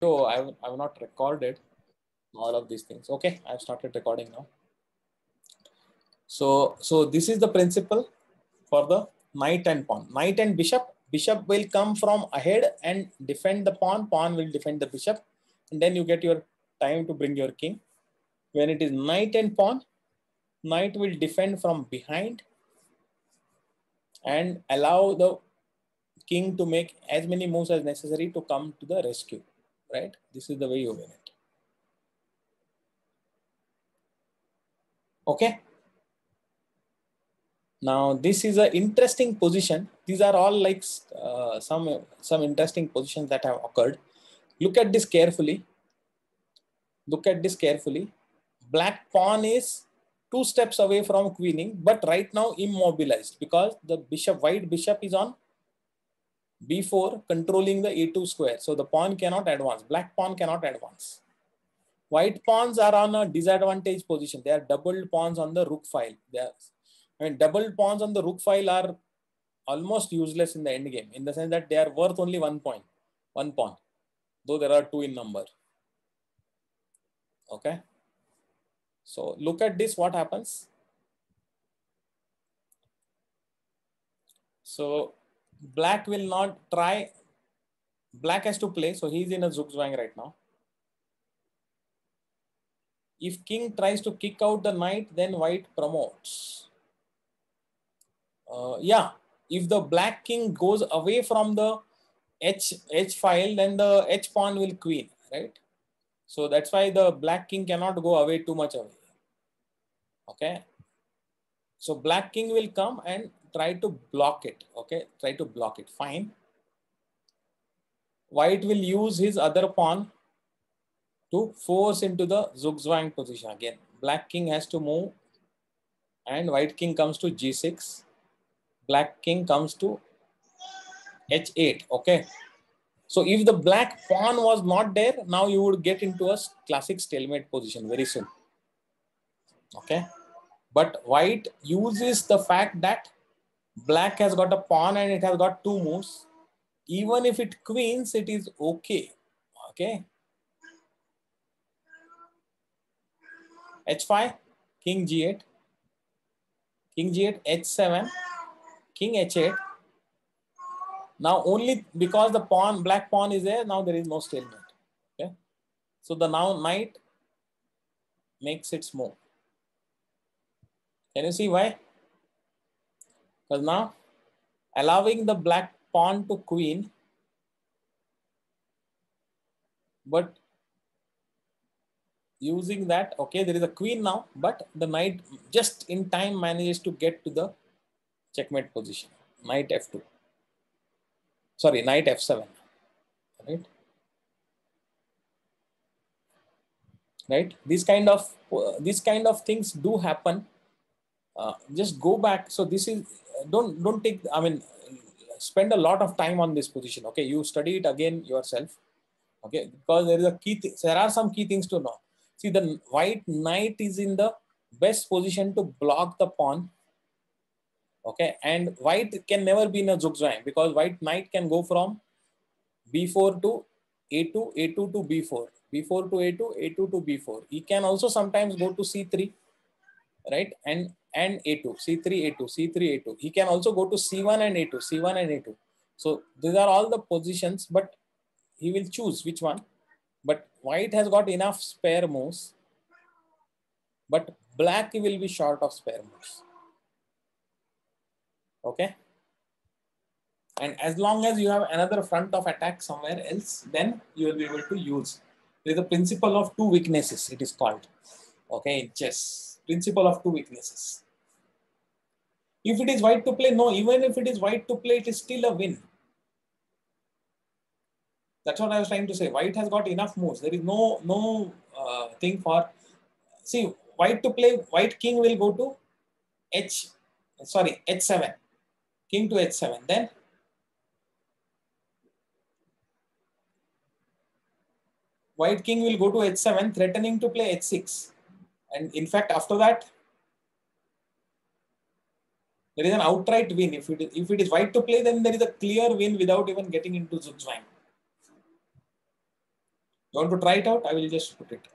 So I've not recorded all of these things. Okay, I've started recording now. So this is the principle for the knight and pawn. Knight and bishop. Bishop will come from ahead and defend the pawn. Pawn will defend the bishop, and then you get your time to bring your king. When it is knight and pawn, knight will defend from behind and allow the king to make as many moves as necessary to come to the rescue. Right? This is the way you win it. Okay. Now this is an interesting position. These are all like some interesting positions that have occurred. Look at this carefully. Look at this carefully. Black pawn is 2 steps away from queening, but right now immobilized because the white bishop is on b4 controlling the a2 square. So the pawn cannot advance. Black pawn cannot advance. White pawns are on a disadvantaged position. They are doubled pawns on the rook file. Doubled pawns on the rook file are almost useless in the end game, in the sense that they are worth only 1 pawn, though there are 2 in number. Okay. So look at this, what happens. So black will not try. Black has to play. So he's in a Zugzwang right now. If king tries to kick out the knight, then white promotes. Yeah, if the black king goes away from the H file, then the H pawn will queen, right? So that's why the black king cannot go away too much away. Okay. So black king will come and try to block it. Okay. Try to block it. Fine. White will use his other pawn to force into the Zugzwang position again. Black king has to move and white king comes to G6. Black king comes to H8. Okay. So if the black pawn was not there, now you would get into a classic stalemate position very soon. Okay. But white uses the fact that black has got a pawn and it has got 2 moves. Even if it queens, it is okay. Okay. H5, king G8, king G8, H7, king H8. Now only because the pawn, black pawn is there, now there is no stalemate. Okay. So the now knight makes its move. Can you see why? Because now allowing the black pawn to queen, but using that, okay, there is a queen now, but the knight just in time manages to get to the checkmate position. Knight F2. Sorry, knight F7. Right? Right? These kind of things do happen. Just go back. So this is don't take. I mean, spend a lot of time on this position. Okay, you study it again yourself. Okay, because there is a key. There are some key things to know. See, the white knight is in the best position to block the pawn. Okay, and white can never be in a Zugzwang because white knight can go from b4 to a2, a2 to b4, b4 to a2, a2 to b4. He can also sometimes go to c3, right? And a2, c3, a2, c3, a2. He can also go to c1 and a2, c1 and a2. So these are all the positions, but he will choose which one. But white has got enough spare moves, but black will be short of spare moves. Okay. And as long as you have another front of attack somewhere else, then you will be able to use. There is a principle of 2 weaknesses, it is called. Okay, in chess. Principle of 2 weaknesses. If it is white to play, no, even if it is white to play, it is still a win. That's what I was trying to say. White has got enough moves. There is no thing for. See, white to play, white king will go to H7. King to H7. Then white king will go to H7, threatening to play H6. And in fact, after that, there is an outright win. If it is white to play, then there is a clear win without even getting into Zugzwang. You want to try it out? I will just put it.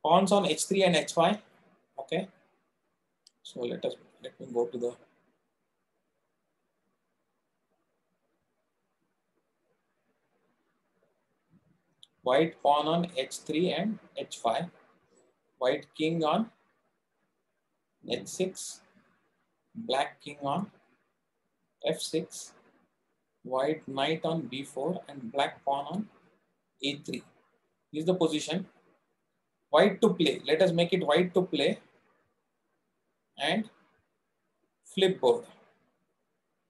Pawns on h3 and h5. Okay. So let me go to the white pawn on h3 and h5. White king on h6. Black king on f6. White knight on b4 and black pawn on a3. This is the position. White to play. Let us make it white to play and flip board.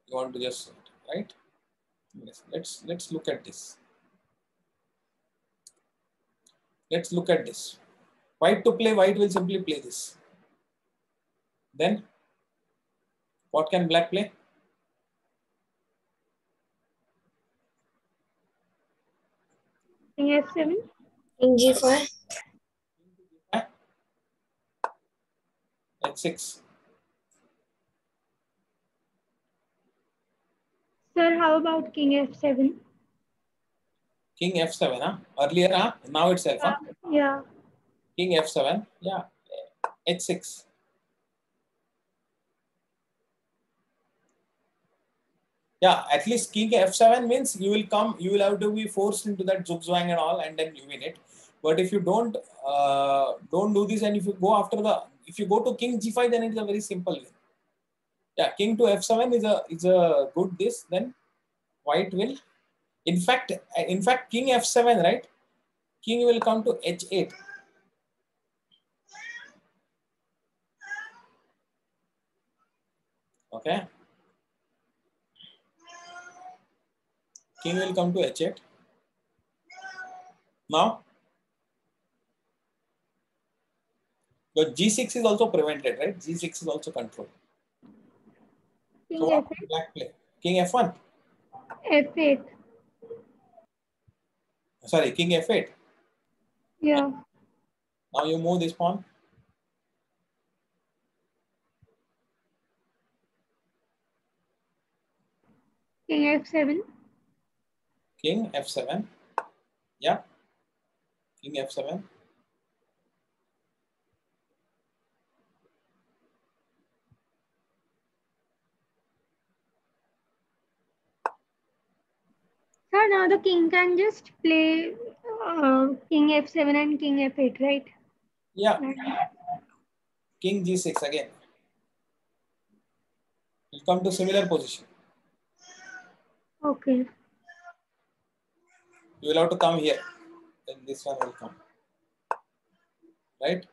You want to just, right? Yes. Let's look at this. Let's look at this. White to play, white will simply play this. Then what can black play? King f7. King g5. h6. Sir, how about king f7? King f7, huh? Earlier, huh? Now itself, huh? Yeah. King f7, yeah. h6. Yeah, at least king f7 means you will have to be forced into that zugzwang and all, and then you win it. But if you don't do this, and if you go to king g5, then it is a very simple win. Yeah, king to f7 is a good this. Then white will, in fact, king f7, right? King will come to h8. Okay. King will come to h8. Now, but g6 is also prevented, right? G6 is also controlled. King So what f8. black play? King f1. f8. Sorry, king f8. Yeah. Now you move this pawn. King f7. King f7. Yeah. King f7. Sir, now the king can just play king f7 and king f8, right? Yeah. And King g6 again. Will come to similar position. okay. You will have to come here. Then this one will come. Right?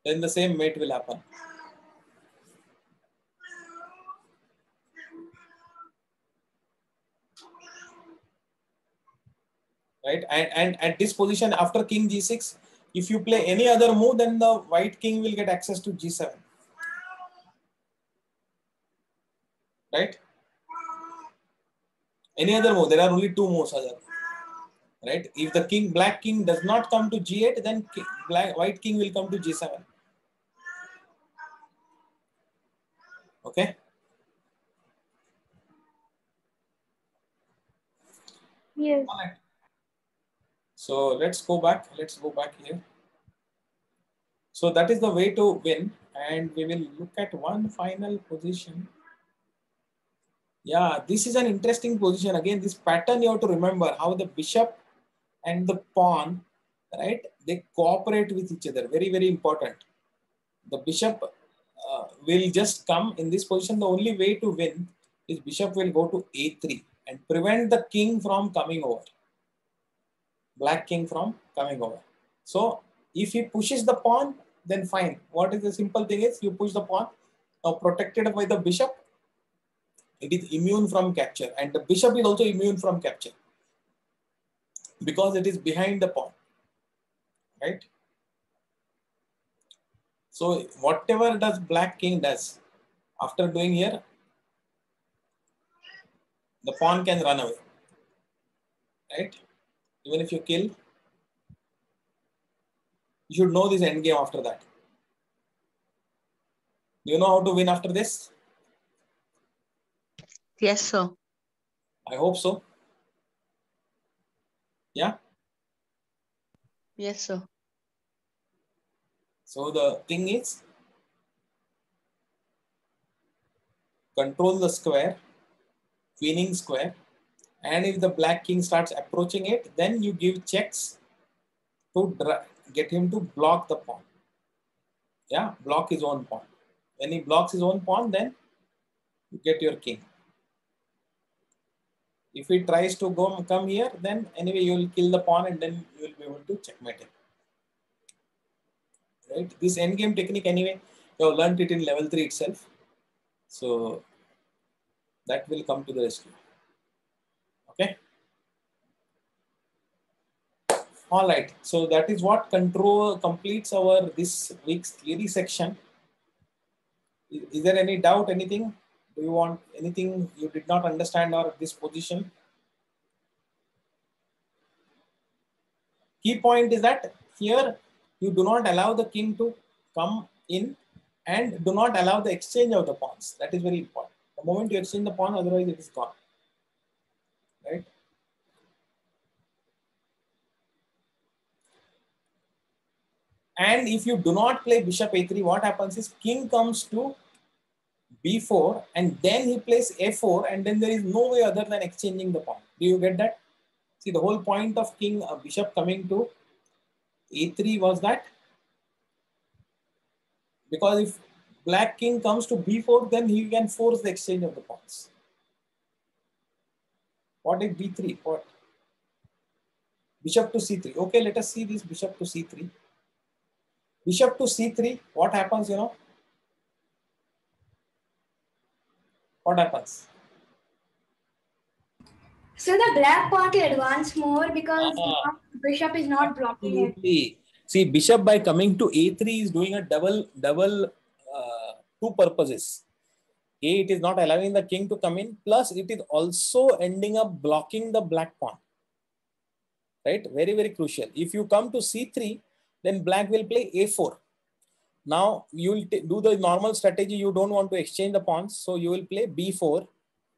Then the same mate will happen. Right? And at this position, after king g6, if you play any other move, then the white king will get access to g7. Right? Any other move, there are only two moves other. Right? If the black king does not come to g8, then white king will come to g7. Okay? Yes. All right. So let's go back. Let's go back here. So that is the way to win. And we will look at one final position. Yeah, this is an interesting position. Again, this pattern you have to remember how the bishop and the pawn, right? They cooperate with each other. Very, very important. The bishop will just come in this position. The only way to win is bishop will go to a3 and prevent the king from coming over. Black king from coming over. So if he pushes the pawn, then fine. What is the simple thing is you push the pawn. Now protected by the bishop, it is immune from capture, and the bishop is also immune from capture because it is behind the pawn, right? So whatever does black king does, after doing here, the pawn can run away, right? Even if you kill, you should know this end game after that. Do you know how to win after this? Yes, sir. I hope so. Yeah. Yes, sir. So the thing is, control the square, queening square, and if the black king starts approaching it, then you give checks to get him to block the pawn. Yeah, block his own pawn. When he blocks his own pawn, then you get your king. If he tries to come here, then anyway you will kill the pawn and then you will be able to checkmate him. Right? This endgame technique anyway, you have learned it in level 3 itself. So that will come to the rescue. Okay. All right. So that is what completes our this week's theory section. Is there any doubt, anything? Do you want anything you did not understand or this position? Key point is that here you do not allow the king to come in and do not allow the exchange of the pawns. That is very important. The moment you exchange the pawn, otherwise it is gone. Right? And if you do not play bishop a3, what happens is king comes to b4 and then he plays a4 and then there is no way other than exchanging the pawn. Do you get that? See, the whole point of bishop coming to a3 was that because if black king comes to b4, then he can force the exchange of the pawns. What is b3? What? Bishop to c3. Okay, let us see this bishop to c3. Bishop to c3, what happens, you know? What happens? So the black pawn to advance more because the bishop is not blocking it. Absolutely. See, bishop by coming to a3 is doing a double two purposes. A, it is not allowing the king to come in, plus it is also ending up blocking the black pawn. Right? Very, very crucial. If you come to c3, then black will play a4. Now you will do the normal strategy. You don't want to exchange the pawns, so you will play b4.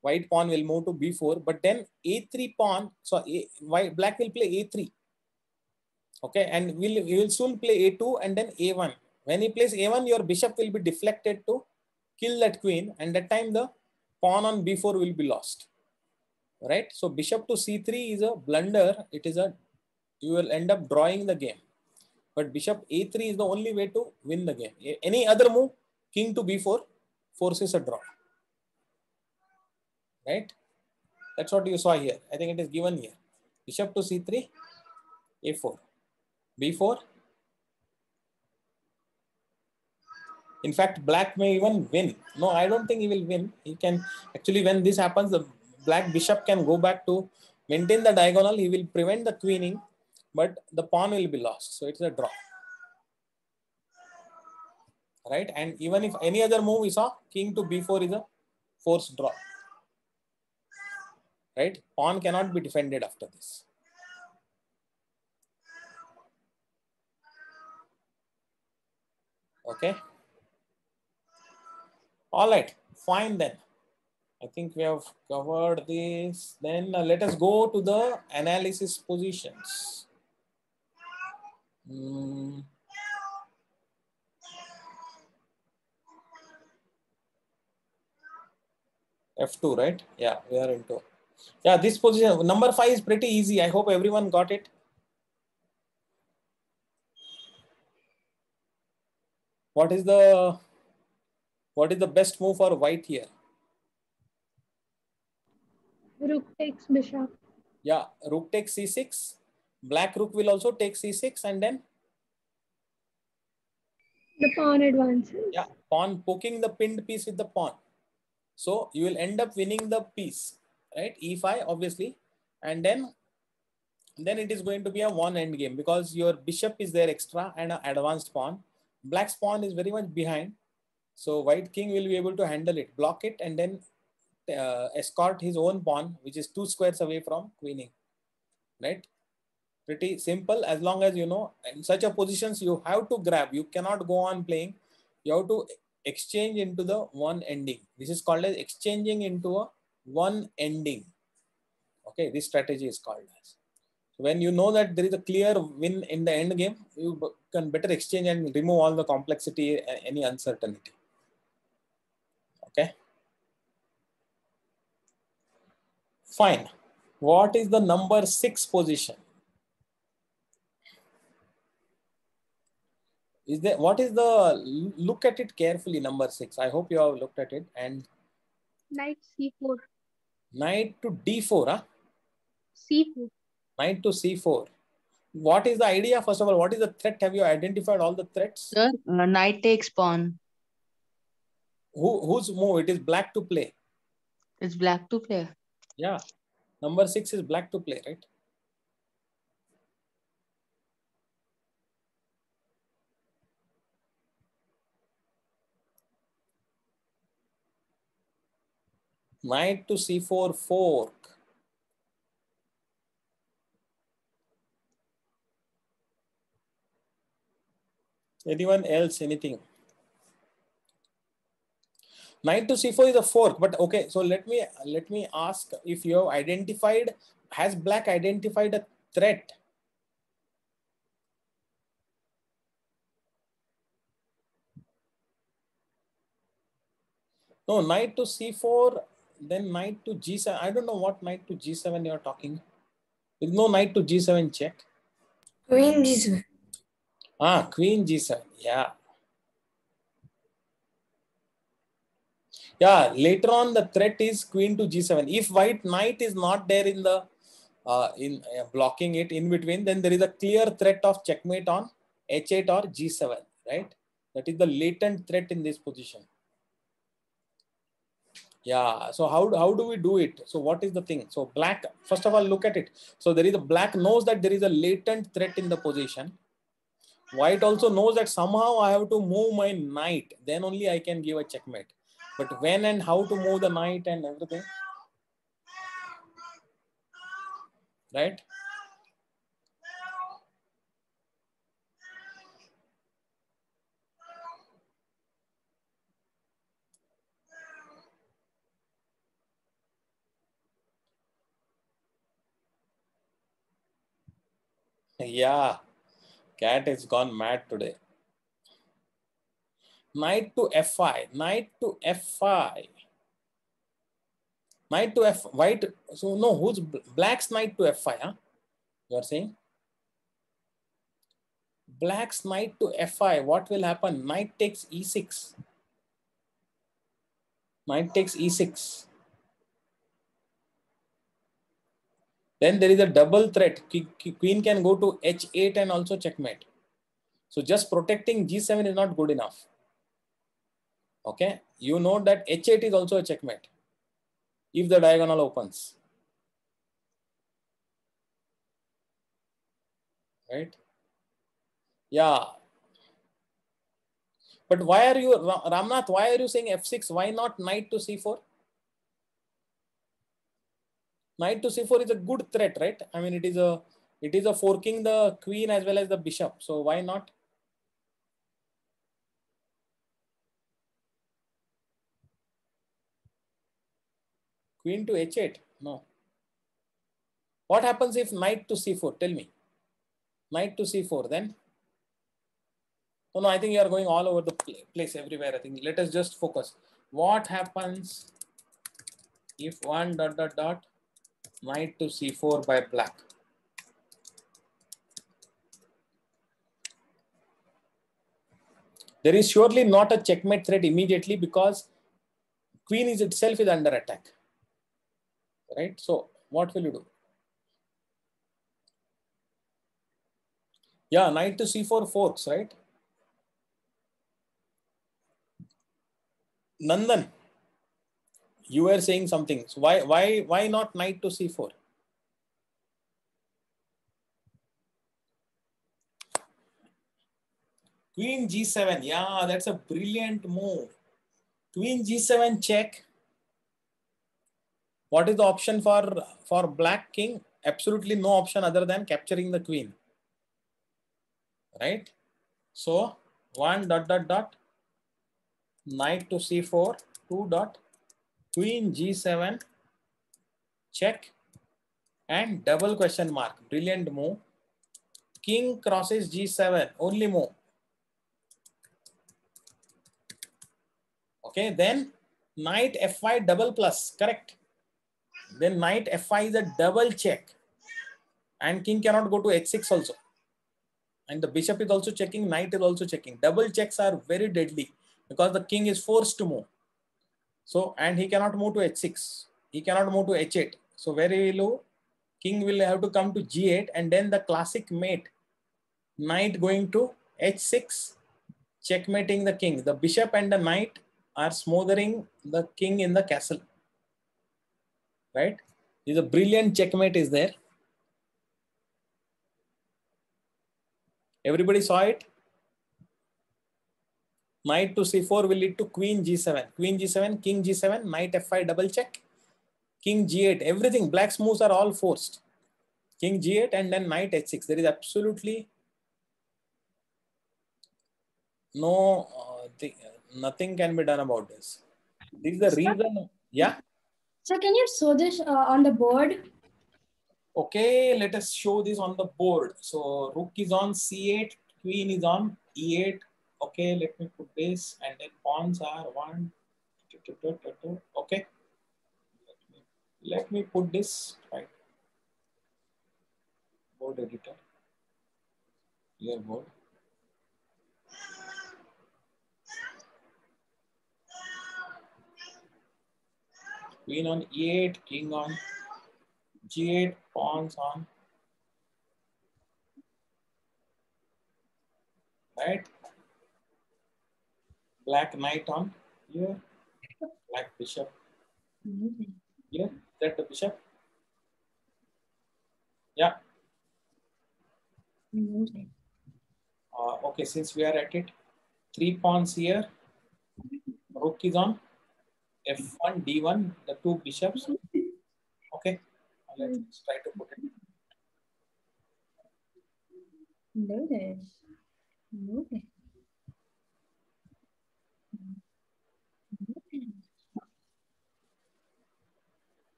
White pawn will move to b4, but then a3 pawn. So black will play a3. Okay, and we will soon play a2 and then a1. When he plays a1, your bishop will be deflected to kill that queen, and that time the pawn on b4 will be lost. Right? So bishop to c3 is a blunder. You will end up drawing the game. But bishop a3 is the only way to win the game. Any other move, king to b4, forces a draw. Right? That's what you saw here. I think it is given here. Bishop to c3, a4, b4. In fact, black may even win. No, I don't think he will win. He can actually, when this happens, the black bishop can go back to maintain the diagonal. He will prevent the queening, but the pawn will be lost. So it's a draw. Right? And even if any other move we saw, king to b4 is a forced draw. Right? Pawn cannot be defended after this. Okay. All right. Fine then. I think we have covered this. Then let us go to the analysis positions. F2, right? Yeah, we are into. Yeah, this position, number 5 is pretty easy. I hope everyone got it. What is the best move for white here? Rook takes bishop. Yeah, rook takes c6. Black rook will also take c6 and then? The pawn advances. Yeah, pawn poking the pinned piece with the pawn. So you will end up winning the piece, right? E5 obviously, and then it is going to be a one end game because your bishop is there extra and an advanced pawn. Black's pawn is very much behind, so white king will be able to handle it, block it, and then escort his own pawn, which is 2 squares away from queening, right? Pretty simple. As long as you know in such a positions you have to grab, you cannot go on playing, you have to exchange into the one ending. This is called as exchanging into a one ending. Okay, this strategy is called as. When you know that there is a clear win in the end game, you can better exchange and remove all the complexity and any uncertainty. Okay. Fine. What is the number 6 position? Is there, what is the, look at it carefully, number 6. I hope you have looked at it. And Knight C4. knight to D4, huh? C4. Knight to C4. What is the idea? First of all, what is the threat? Have you identified all the threats? Sir, knight takes pawn. Whose move? It is black to play. It's black to play. Yeah. Number 6 is black to play, right? Knight to C4 fork. Anyone else? Anything? Knight to C4 is a fork, but okay. So let me ask if you have identified. Has black identified a threat? No, knight to C4, then knight to G7. I don't know what knight to G7 you are talking. There's no knight to G7 check. Queen G7. Ah, Queen G7. Yeah. Yeah, later on the threat is Queen to G7. If white knight is not there in the blocking it in between, then there is a clear threat of checkmate on H8 or G7, right? That is the latent threat in this position. Yeah, so how do we do it? So what is the thing? So black, first of all, look at it. So there is a black knows that there is a latent threat in the position. White also knows that somehow I have to move my knight, then only I can give a checkmate. But when and how to move the knight and everything, right? Yeah, cat has gone mad today. Knight to F5, knight to F5. Knight to F, white, so no, who's black's knight to F5, huh? You are saying? Black's knight to F5, what will happen? Knight takes E6. Knight takes E6. Then there is a double threat. Queen can go to H8 and also checkmate. So just protecting G7 is not good enough. Okay, you know that H8 is also a checkmate if the diagonal opens, right? Yeah, but why are you, Ramnath, why are you saying F6? Why not knight to C4? Knight to C4 is a good threat, right? I mean, it is a forking the queen as well as the bishop. So why not? Queen to H8? No. What happens if knight to C4? Tell me. Knight to C4, then? No, I think you are going all over the place everywhere. I think let us just focus. What happens if one ... knight to C4 by black? There is surely not a checkmate threat immediately because queen is itself is under attack, right? So what will you do? Yeah, knight to C4 forks, right? Nandan, you were saying something. So why not knight to C4? Queen G7. Yeah, that's a brilliant move. Queen G7 check. What is the option for black king? Absolutely no option other than capturing the queen, right? So one ... knight to C4, 2 ... queen G7 check, and double question mark. Brilliant move. King crosses g7, only move. Okay, then knight f5 double plus, correct. Then knight f5 is a double check, and king cannot go to h6 also. And the bishop is also checking, knight is also checking. Double checks are very deadly because the king is forced to move. So, and he cannot move to h6. He cannot move to h8. So very low, king will have to come to g8, and then the classic mate, knight going to h6, checkmating the king. The bishop and the knight are smothering the king in the castle. Right? This is a brilliant checkmate is there. Everybody saw it? Knight to c4 will lead to queen g7. Queen g7, king g7, knight f5 double check. King g8, everything, black's moves are all forced. King g8 and then knight h6. There is absolutely no, nothing can be done about this. This is the reason. Yeah. So can you show this on the board? Okay, let us show this on the board. So rook is on c8, queen is on e8. Okay, let me put this, and then pawns are 1. Okay. Let me put this right. Board editor. Here board. Queen on e8, king on g8, pawns on. Right? Black knight on here. Black bishop. Here. Is that the bishop? Yeah. Okay, since we are at it, 3 pawns here. Rook is on f1, d1, the 2 bishops. Okay, let's try to put it.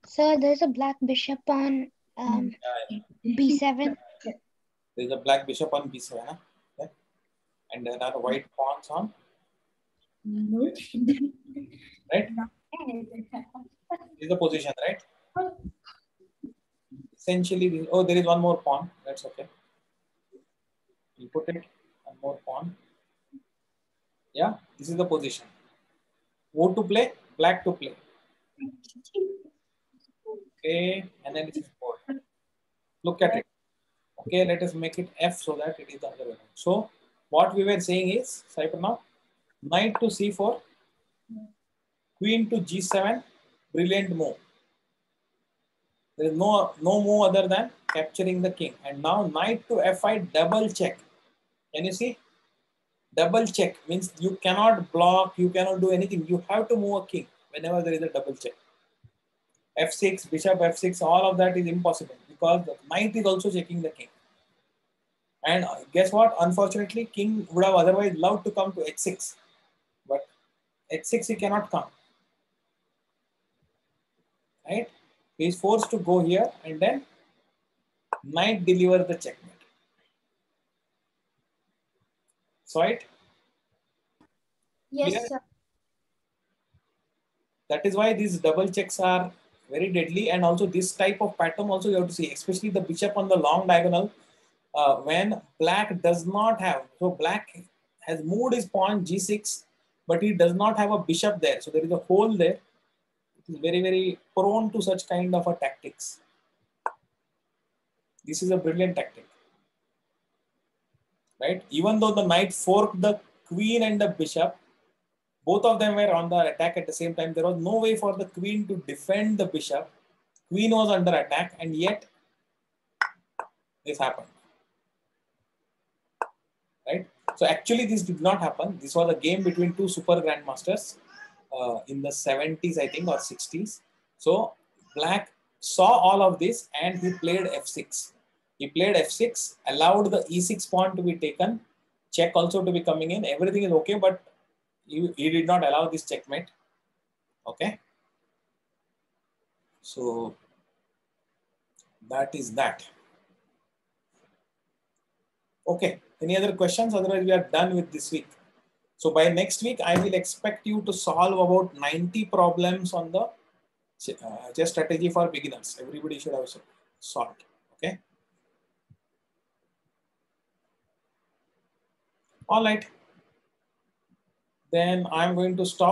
Sir, there's a black bishop on b7. There's a black bishop on b7. Huh? Okay. And there are white pawns on. Right? This is the position, right? Essentially, oh, there is one more pawn. That's okay. You put it, one more pawn. Yeah, this is the position. Wood to play, black to play. Okay, and then this is board. Look at it. Okay, let us make it F so that it is the other way. So, what we were saying is, Cypher now, knight to c4, queen to g7, brilliant move. There is no move other than capturing the king. And now knight to f5, double check. Can you see? Double check means you cannot block, you cannot do anything. You have to move a king whenever there is a double check. f6, bishop f6, all of that is impossible because the knight is also checking the king. And guess what? Unfortunately, king would have otherwise loved to come to h6. But h6 he cannot come. Right? He is forced to go here and then knight deliver the checkmate. Saw it? Yes, Clear? sir. That is why these double checks are very deadly, and also this type of pattern also you have to see, especially the bishop on the long diagonal. When black does not have, so black has moved his pawn g6, but he does not have a bishop there. So there is a hole there. It is very, very prone to such kind of a tactics. This is a brilliant tactic. Right? Even though the knight forked the queen and the bishop, both of them were on the attack at the same time. There was no way for the queen to defend the bishop. Queen was under attack, and yet this happened. Right? So actually this did not happen. This was a game between two super grandmasters in the 70s, I think, or 60s. So black saw all of this and he played f6. He played f6, allowed the e6 pawn to be taken, check also to be coming in. Everything is okay, but he did not allow this checkmate. Okay. So That is that. Okay, any other questions? Otherwise, we are done with this week. So by next week, I will expect you to solve about 90 problems on the chess strategy for beginners. Everybody should have solved. Okay. All right. Then I'm going to stop.